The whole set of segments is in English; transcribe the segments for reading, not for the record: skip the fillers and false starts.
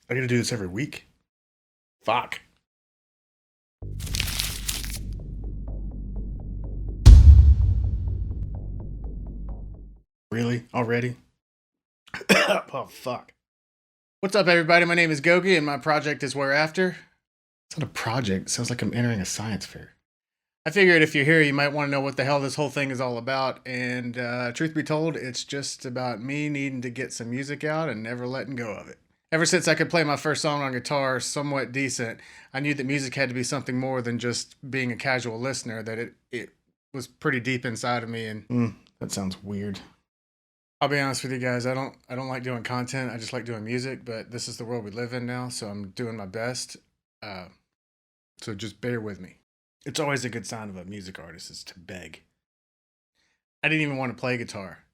I gotta do this every week. Fuck. Really? Already? Oh, fuck. What's up, everybody? My name is Gogi, and my project is Whereafter. It's not a project. It sounds like I'm entering a science fair. I figured if you're here, you might want to know what the hell this whole thing is all about. And truth be told, it's just about me needing to get some music out and never letting go of it. Ever since I could play my first song on guitar somewhat decent, I knew that music had to be something more than just being a casual listener, that it was pretty deep inside of me. And that sounds weird. I'll be honest with you guys, I don't like doing content. I just like doing music, but this is the world we live in now, so I'm doing my best. Uh, so just bear with me. It's always a good sign of a music artist is to beg. I didn't even want to play guitar.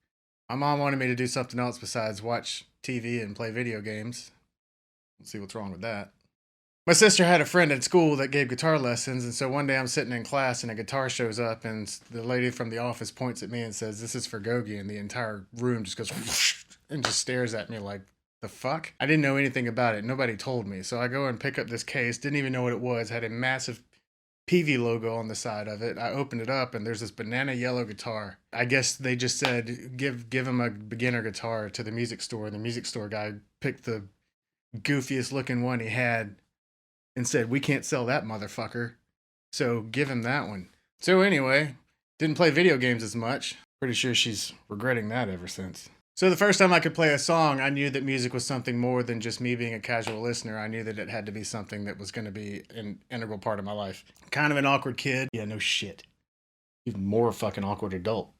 My mom wanted me to do something else besides watch TV and play video games. Let's see what's wrong with that. My sister had a friend at school that gave guitar lessons, and so one day I'm sitting in class and a guitar shows up, and the lady from the office points at me and says, "This is for Gogi," and the entire room just goes whoosh, and just stares at me like, the fuck? I didn't know anything about it. Nobody told me. So I go and pick up this case, didn't even know what it was, had a massive Peavey logo on the side of it. I opened it up and there's this banana yellow guitar. I guess they just said, give him a beginner guitar to the music store. And the music store guy picked the goofiest looking one he had and said, "We can't sell that motherfucker, so give him that one." So anyway, didn't play video games as much. Pretty sure she's regretting that ever since. So the first time I could play a song, I knew that music was something more than just me being a casual listener. I knew that it had to be something that was going to be an integral part of my life. Kind of an awkward kid. Yeah, no shit. Even more fucking awkward adult.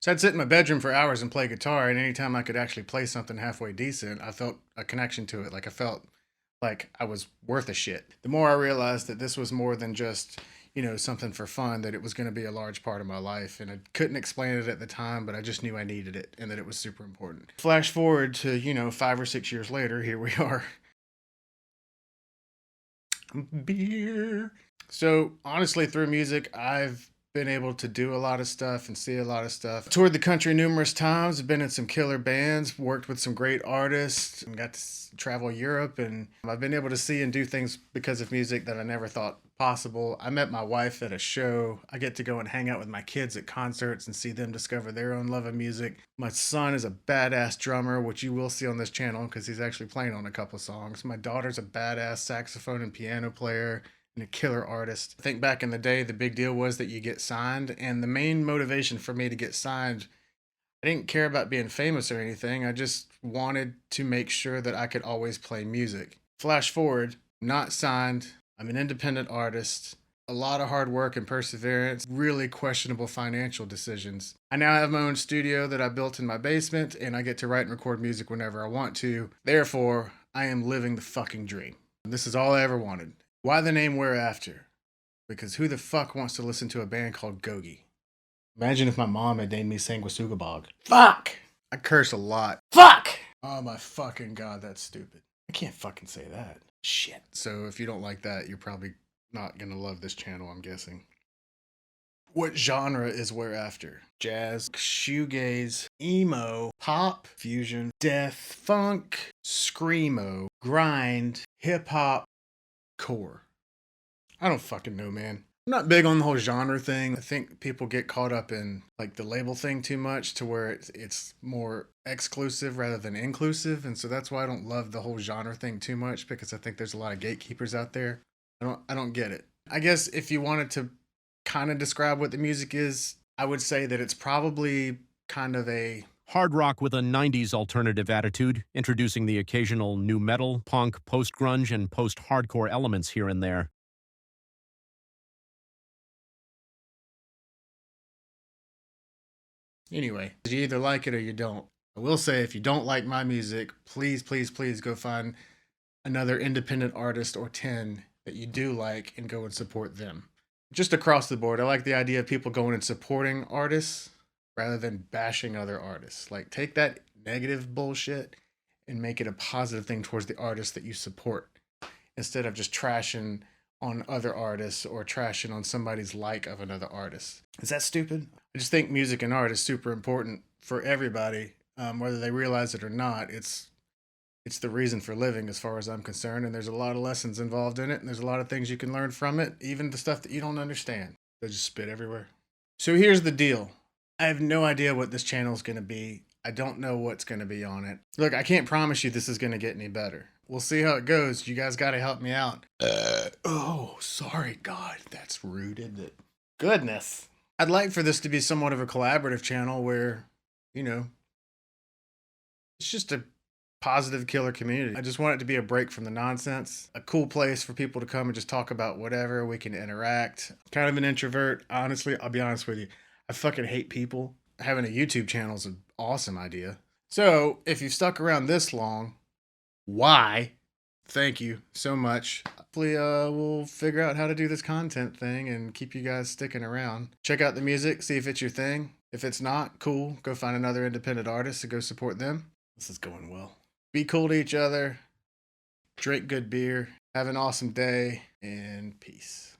So I'd sit in my bedroom for hours and play guitar, and anytime I could actually play something halfway decent, I felt a connection to it. Like I felt like I was worth a shit. The more I realized that this was more than just, something for fun, that it was going to be a large part of my life. And I couldn't explain it at the time, but I just knew I needed it and that it was super important. Flash forward to, 5 or 6 years later, here we are. Beer. So honestly, through music, I've been able to do a lot of stuff and see a lot of stuff. Toured the country numerous times, I've been in some killer bands, worked with some great artists, and got to travel Europe, and I've been able to see and do things because of music that I never thought possible. I met my wife at a show. I get to go and hang out with my kids at concerts and see them discover their own love of music. My son is a badass drummer, which you will see on this channel because he's actually playing on a couple of songs. My daughter's a badass saxophone and piano player and a killer artist. I think back in the day, the big deal was that you get signed, and the main motivation for me to get signed, I didn't care about being famous or anything. I just wanted to make sure that I could always play music. Flash forward, not signed. I'm an independent artist. A lot of hard work and perseverance, really questionable financial decisions. I now have my own studio that I built in my basement, and I get to write and record music whenever I want to. Therefore, I am living the fucking dream. This is all I ever wanted. Why the name Whereafter? Because who the fuck wants to listen to a band called Gogi? Imagine if my mom had named me Sanguisugabog. Fuck! I curse a lot. Fuck! Oh my fucking god, that's stupid. I can't fucking say that. Shit. So if you don't like that, you're probably not gonna love this channel, I'm guessing. What genre is Whereafter? Jazz, shoegaze, emo, pop, fusion, death, funk, screamo, grind, hip-hop, core. I don't fucking know, man. I'm not big on the whole genre thing. I think people get caught up in like the label thing too much to where it's more exclusive rather than inclusive, and so that's why I don't love the whole genre thing too much, because I think there's a lot of gatekeepers out there. I don't get it. I guess if you wanted to kind of describe what the music is, I would say that it's probably kind of a hard rock with a 90s alternative attitude, introducing the occasional nu metal, punk, post-grunge, and post-hardcore elements here and there. Anyway, you either like it or you don't. I will say, if you don't like my music, please, please, please go find another independent artist or 10 that you do like and go and support them. Just across the board, I like the idea of people going and supporting artists rather than bashing other artists. Like, take that negative bullshit and make it a positive thing towards the artist that you support, instead of just trashing on other artists or trashing on somebody's like of another artist. Is that stupid? I just think music and art is super important for everybody, whether they realize it or not. It's It's the reason for living as far as I'm concerned, and there's a lot of lessons involved in it, and there's a lot of things you can learn from it, even the stuff that you don't understand. They just spit everywhere. So here's the deal. I have no idea what this channel is going to be. I don't know what's going to be on it. Look, I can't promise you this is going to get any better. We'll see how it goes. You guys got to help me out. Oh, sorry, God. That's rude, isn't it? Goodness. I'd like for this to be somewhat of a collaborative channel where, you know, it's just a positive killer community. I just want it to be a break from the nonsense, a cool place for people to come and just talk about whatever. We can interact. Kind of an introvert. Honestly, I'll be honest with you. I fucking hate people. Having a YouTube channel is an awesome idea. So if you've stuck around this long, why? Thank you so much. Hopefully we'll figure out how to do this content thing and keep you guys sticking around. Check out the music, see if it's your thing. If it's not, cool. Go find another independent artist and go support them. This is going well. Be cool to each other. Drink good beer. Have an awesome day, and peace.